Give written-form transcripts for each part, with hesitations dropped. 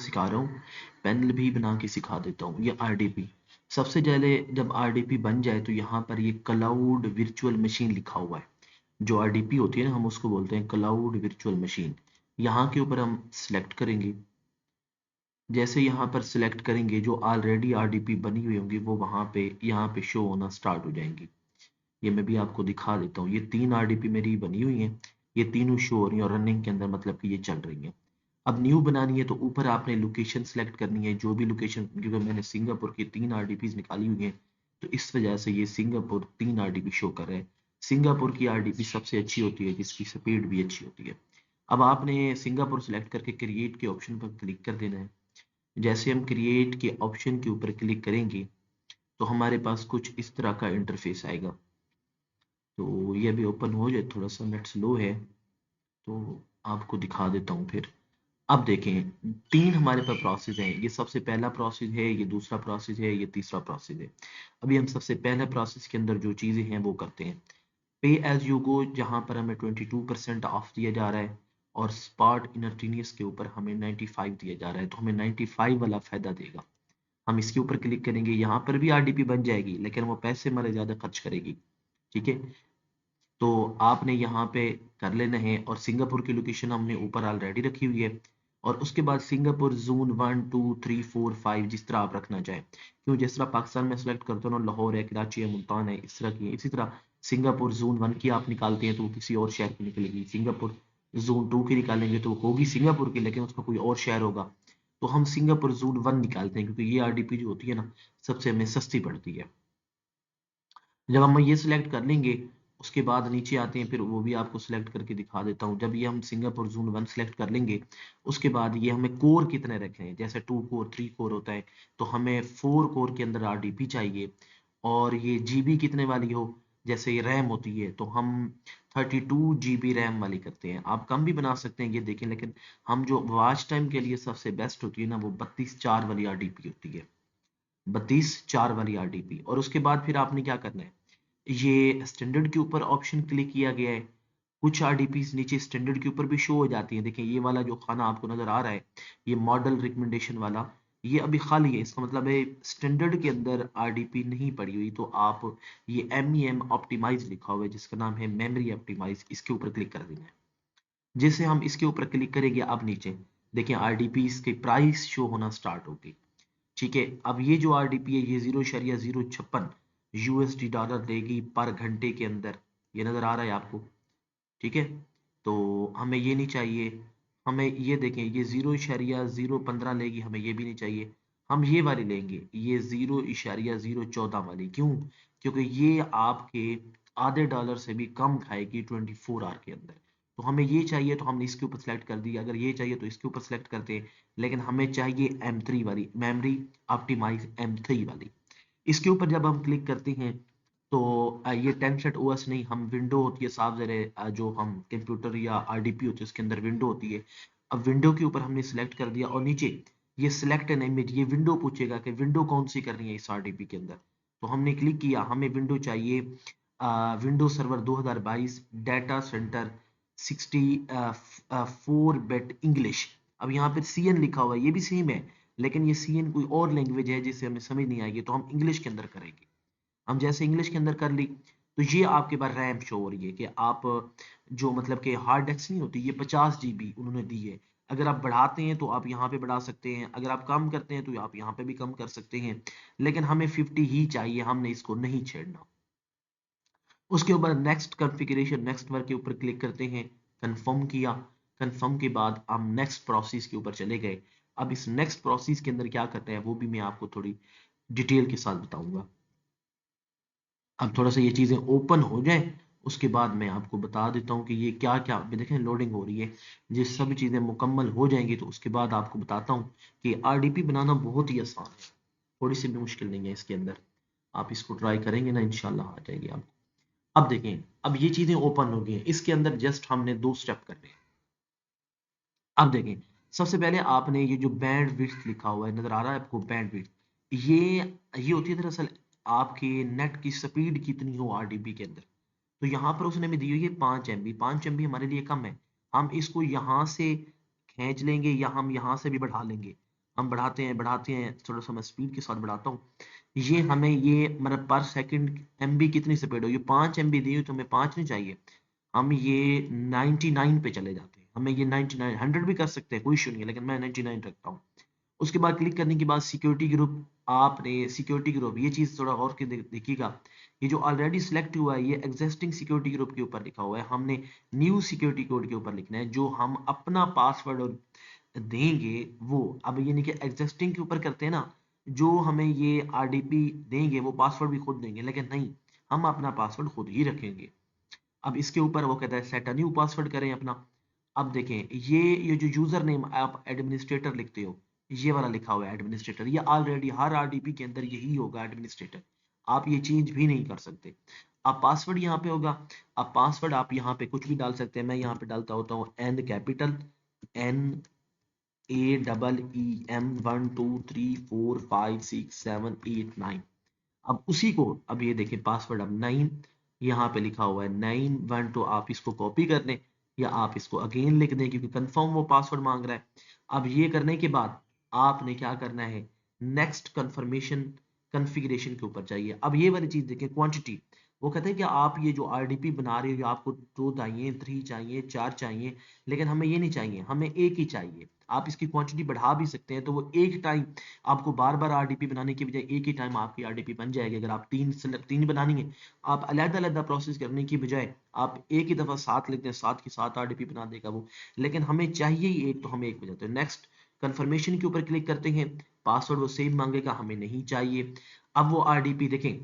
सिखा रहा हूँ, पैनल भी बना के सिखा देता हूँ। ये आरडीपी सबसे पहले जब आरडीपी बन जाए तो यहाँ पर ये क्लाउड वर्चुअल मशीन लिखा हुआ है। जो आरडीपी होती है ना, हम उसको बोलते हैं क्लाउड वर्चुअल मशीन। यहाँ के ऊपर हम सिलेक्ट करेंगे। जैसे यहाँ पर सिलेक्ट करेंगे, जो ऑलरेडी आरडीपी बनी हुई होंगी वो वहाँ पे यहाँ पे शो होना स्टार्ट हो जाएंगी। ये मैं भी आपको दिखा देता हूँ। ये 3 आरडीपी मेरी बनी हुई हैं, ये तीनों शो हो रही हैं और रनिंग के अंदर, मतलब कि ये चल रही हैं। अब न्यू बनानी है तो ऊपर आपने लोकेशन सेलेक्ट करनी है, जो भी लोकेशन, क्योंकि मैंने सिंगापुर की 3 आरडीपीज निकाली हुई हैं तो इस वजह से ये सिंगापुर 3 आरडीपी शो कर रहे हैं। सिंगापुर की आरडीपी सबसे अच्छी होती है, जिसकी स्पीड भी अच्छी होती है। अब आपने सिंगापुर सेलेक्ट करके क्रिएट के ऑप्शन पर क्लिक कर देना है। जैसे हम क्रिएट के ऑप्शन के ऊपर क्लिक करेंगे तो हमारे पास कुछ इस तरह का इंटरफेस आएगा। तो ये अभी ओपन हो जाए, थोड़ा सा नेट स्लो है तो आपको दिखा देता हूँ फिर। अब देखें, 3 हमारे पास प्रोसेस हैं। ये सबसे पहला प्रोसेस है, ये दूसरा प्रोसेस है, ये तीसरा प्रोसेस है। अभी हम सबसे पहले प्रोसेस के अंदर जो चीज़ें हैं वो करते हैं। पे एज यू गो, जहाँ पर हमें 22% ऑफ दिया जा रहा है और स्पॉट इनर्टीनियस के ऊपर हमें 95 दिया जा रहा है, तो हमें 95 वाला फायदा देगा। हम इसके ऊपर क्लिक करेंगे, यहाँ पर भी आरडीपी बन जाएगी लेकिन वो पैसे हमारे ज़्यादा खर्च करेगी। ठीक है, तो आपने यहाँ पे कर लेना है। और सिंगापुर की लोकेशन हमने ऊपर ऑलरेडी रखी हुई है। और उसके बाद सिंगापुर जोन 1 2 3 4 5 जिस तरह आप रखना चाहें, क्यों जिस तरह पाकिस्तान में सेलेक्ट करते हो ना, लाहौर है, कराची है, मुल्तान है, इस तरह की है, इसी तरह सिंगापुर जोन 1 की आप निकालते हैं तो वो किसी और शहर की निकलेगी। सिंगापुर जोन 2 की निकालेंगे तो वो होगी सिंगापुर की लेकिन उसका कोई और शहर होगा। तो हम सिंगापुर जोन 1 निकालते हैं क्योंकि ये आरडीपी जो होती है ना, सबसे हमें सस्ती पड़ती है। जब हम ये सिलेक्ट कर लेंगे, उसके बाद नीचे आते हैं, फिर वो भी आपको सिलेक्ट करके दिखा देता हूँ। जब ये हम सिंगापुर जोन 1 सिलेक्ट कर लेंगे, उसके बाद ये हमें कोर कितने रखने हैं, जैसे 2 कोर 3 कोर होता है, तो हमें 4 कोर के अंदर आरडीपी चाहिए। और ये जीबी कितने वाली हो, जैसे ये रैम होती है तो हम 32 GB रैम वाली करते हैं। आप कम भी बना सकते हैं, ये देखें, लेकिन हम जो वॉच टाइम के लिए सबसे बेस्ट होती है ना, वो 32 4 वाली आरडीपी होती है। 32 4 वाली आरडीपी। और उसके बाद फिर आपने क्या करना है, ये स्टैंडर्ड के ऊपर ऑप्शन क्लिक किया गया है। कुछ आरडीपीज नीचे स्टैंडर्ड के ऊपर भी शो हो जाती हैं। देखिए, ये वाला जो खाना आपको नजर आ रहा है, ये मॉडल रिकमेंडेशन वाला, ये अभी खाली है। इसका मतलब है स्टैंडर्ड के अंदर आरडीपी नहीं पड़ी हुई। तो आप ये MEM ऑप्टिमाइज लिखा हुआ है, जिसका नाम है मेमोरी ऑप्टिमाइज, इसके ऊपर क्लिक कर देना है। जैसे हम इसके ऊपर क्लिक करेंगे, अब नीचे देखिए आरडीपीज की प्राइस शो होना स्टार्ट होगी। ठीक है, अब ये जो आरडीपी है, ये 0.056 USD डॉलर देगी पर घंटे के अंदर। ये नजर आ रहा है आपको? ठीक है, तो हमें ये नहीं चाहिए। हमें ये देखें, ये 0.015 लेगी, हमें ये भी नहीं चाहिए। हम ये वाली लेंगे, ये 0.014 वाली। क्यों? क्योंकि ये आपके आधे डॉलर से भी कम खाएगी 24 आवर के अंदर। तो हमें ये चाहिए तो हमने इसके ऊपर सेलेक्ट कर दिया। अगर ये चाहिए तो इसके ऊपर सेलेक्ट करते हैं, लेकिन हमें चाहिए M3 वाली, मेमोरी ऑप्टिमाइज M3 वाली। इसके ऊपर जब हम क्लिक करते हैं तो ये टेंसेट ओएस नहीं, हम विंडो होती है साफ ज़रे, जो हम कंप्यूटर या आरडीपी होती है उसके अंदर विंडो होती है। अब विंडो के ऊपर हमने सिलेक्ट कर दिया और नीचे ये सिलेक्ट एन इमेज, ये विंडो पूछेगा कि विंडो कौन सी करनी है इस आरडीपी के अंदर। तो हमने क्लिक किया, हमें विंडो चाहिए window server 2022 data centre 64 bit English. अब यहाँ पर CN लिखा हुआ है, ये भी सेम है, लेकिन ये CN कोई और लैंग्वेज है जिससे हमें समझ नहीं आएगी, तो हम इंग्लिश के अंदर करेंगे। हम जैसे इंग्लिश के अंदर कर ली तो ये आपके पास रैम शो हो रही है कि आप जो मतलब कि हार्ड डिस्क नहीं होती, ये 50 GB उन्होंने दी है। अगर आप बढ़ाते हैं तो आप यहाँ पे बढ़ा सकते हैं, अगर आप कम करते हैं तो आप यहाँ पे भी कम कर सकते हैं, लेकिन हमें 50 ही चाहिए, हमने इसको नहीं छेड़ना। उसके ऊपर नेक्स्ट कॉन्फ़िगरेशन, नेक्स्ट वर्क के ऊपर क्लिक करते हैं। कंफर्म किया, कंफर्म के बाद हम नेक्स्ट प्रोसेस के ऊपर चले गए। अब इस नेक्स्ट प्रोसेस के अंदर क्या करते हैं वो भी मैं आपको थोड़ी डिटेल के साथ बताऊंगा। अब थोड़ा सा ये चीज़ें ओपन हो जाए, उसके बाद मैं आपको बता देता हूँ कि ये क्या क्या, देखें लोडिंग हो रही है। ये सब चीज़ें मुकम्मल हो जाएंगी तो उसके बाद आपको बताता हूँ कि आरडीपी बनाना बहुत ही आसान है, थोड़ी सी भी मुश्किल नहीं है इसके अंदर। आप इसको ट्राई करेंगे ना, इंशाल्लाह आ जाएगी आपको। अब देखें, अब ये चीज़ें ओपन हो गई हैं, इसके अंदर जस्ट हमने 2 स्टेप करने हैं। अब देखें, सबसे पहले आपने ये जो बैंड विड्थ लिखा हुआ है, नजर आ रहा है आपको बैंड विड्थ, ये होती है दरअसल आपके नेट की स्पीड कितनी हो आरडीबी के अंदर। तो यहाँ पर उसने हमें दी हुई है 5 MB। 5 MB हमारे लिए कम है, हम इसको यहाँ से खींच लेंगे या हम यहाँ से भी बढ़ा लेंगे। हम बढ़ाते हैं, थोड़ा सा मैं स्पीड के साथ बढ़ाता हूँ। ये हमें ये मतलब पर सेकंड एमबी कितनी स्पीड हो, ये 5 MB दी हुई तो हमें 5 नहीं चाहिए, हम ये 99 पे चले जाते हैं, हमें ये 99 100 भी कर सकते हैं, कोई इशू नहीं है, लेकिन मैं 99 रखता हूँ। उसके बाद क्लिक करने के बाद सिक्योरिटी ग्रुप, आपने सिक्योरिटी ग्रुप ये चीज थोड़ा और के देखिएगा, ये जो ऑलरेडी सिलेक्ट हुआ है ये एग्जिस्टिंग सिक्योरिटी ग्रुप के ऊपर लिखा हुआ है, हमने न्यू सिक्योरिटी कोड के ऊपर लिखना है, जो हम अपना पासवर्ड देंगे वो, अब ये नहीं कि एग्जिस्टिंग के ऊपर करते हैं ना, जो हमें ये आरडीपी देंगे वो पासवर्ड भी खुद देंगे, लेकिन नहीं, हम अपना पासवर्ड खुद ही रखेंगे। अब इसके ऊपर वो कहता है सेट अ न्यू पासवर्ड करें अपना। अब देखें ये जो यूजर नेम आप एडमिनिस्ट्रेटर लिखते हो, ये वाला लिखा हुआ है एडमिनिस्ट्रेटर, ये ऑलरेडी हर आरडीपी के अंदर यही होगा एडमिनिस्ट्रेटर, आप ये चेंज भी नहीं कर सकते। अब पासवर्ड यहाँ पे होगा, अब पासवर्ड आप यहाँ पे कुछ भी डाल सकते हैं, मैं यहाँ पे डालता होता हूँ एन कैपिटल, एन AEEM 1 2 3 4 5 6 7 8 9। अब उसी को, अब ये देखिए पासवर्ड अब 9 यहाँ पे लिखा हुआ है, 9 1 2, आप इसको कॉपी कर लें या आप इसको अगेन लिख दें, क्योंकि कंफर्म वो पासवर्ड मांग रहा है। अब ये करने के बाद आपने क्या करना है, नेक्स्ट कंफर्मेशन कॉन्फ़िगरेशन के ऊपर जाइए। अब ये वाली चीज देखिए, क्वांटिटी, वो कहते हैं कि आप ये जो आरडीपी बना रहे हो, ये आपको 2 चाहिए, 3 चाहिए, 4 चाहिए, लेकिन हमें ये नहीं चाहिए, हमें एक ही चाहिए। आप इसकी क्वांटिटी बढ़ा भी सकते हैं, तो वो एक टाइम आपको बार बार आरडीपी बनाने की बजाय एक ही टाइम आपकी आरडीपी बन जाएगी। अगर आप तीन बनानी है, आप अलग-अलग प्रोसेस करने की बजाय आप एक ही दफा 7 लिखते हैं, 7 की 7 आरडीपी बना देगा वो, लेकिन हमें चाहिए ही एक, तो हम एक बजाते हैं। नेक्स्ट कंफर्मेशन के ऊपर क्लिक करते हैं, पासवर्ड वो सेम मांगेगा, हमें नहीं चाहिए। अब वो आरडीपी देखें,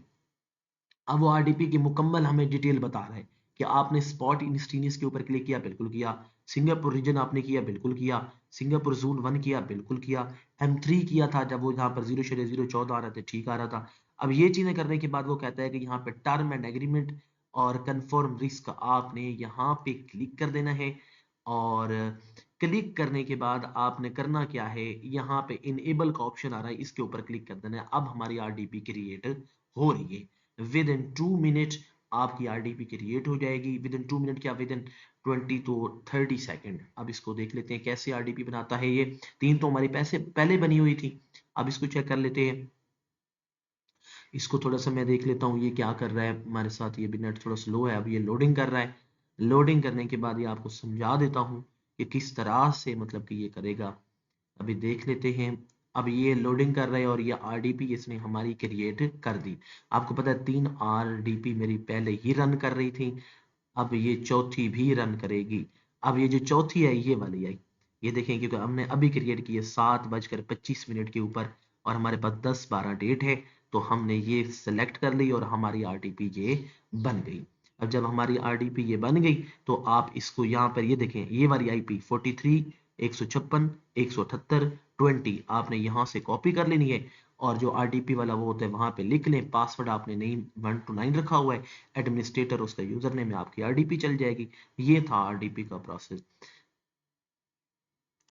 अब वो आरडीपी की मुकम्मल हमें डिटेल बता रहा है कि आपने स्पॉट इंस्टीनियस के ऊपर क्लिक किया, बिल्कुल किया, सिंगापुर रीजन आपने किया, बिल्कुल किया, सिंगापुर जोन 1 किया, बिल्कुल किया, M3 किया था जब वो यहाँ पर 0.014 आ रहा था, ठीक आ रहा था। अब ये चीजें करने के बाद वो कहता है कि यहाँ पे टर्म एंड एग्रीमेंट और कन्फर्म रिस्क आपने यहाँ पे क्लिक कर देना है, और क्लिक करने के बाद आपने करना क्या है, यहाँ पे इनेबल का ऑप्शन आ रहा है, इसके ऊपर क्लिक कर देना है। अब हमारी आरडीपी क्रिएट हो रही है, विद इन 2 मिनट आपकी आरडीपी क्रिएट हो जाएगी, विद इन 2 मिनट क्या, विद इन 20 to 30 सेकेंड। अब इसको देख लेते हैं कैसे आरडीपी बनाता है ये, तीन तो हमारी पैसे पहले बनी हुई थी। अब इसको चेक कर लेते हैं, इसको थोड़ा सा मैं देख लेता हूँ ये क्या कर रहा है हमारे साथ। ये भी नेट थोड़ा स्लो है, अब ये लोडिंग कर रहा है, लोडिंग करने के बाद ये आपको समझा देता हूँ कि किस तरह से मतलब कि ये करेगा। अभी देख लेते हैं, अब ये लोडिंग कर रहा है और ये आरडीपी इसने हमारी क्रिएट कर दी। आपको पता है 3 आरडीपी मेरी पहले ही रन कर रही थी, अब ये चौथी भी रन करेगी। अब ये जो चौथी है ये वाली आई, ये देखें, क्योंकि हमने अभी क्रिएट की है 7:25 के ऊपर, और हमारे पास 10-12 डेट है, तो हमने ये सेलेक्ट कर ली और हमारी आरडीपी ये बन गई। अब जब हमारी आरडीपी ये बन गई, तो आप इसको यहाँ पर ये देखें, ये वाली आईपी 43 156 178 20 आपने यहाँ से कॉपी कर लेनी है, और जो आरडीपी वाला वो होता है वहां पे लिख लें, पासवर्ड आपने नहीं 1 to 9 रखा हुआ है, एडमिनिस्ट्रेटर उसका यूजर नेम है, आपकी आरडीपी चल जाएगी। ये था आरडीपी का प्रोसेस।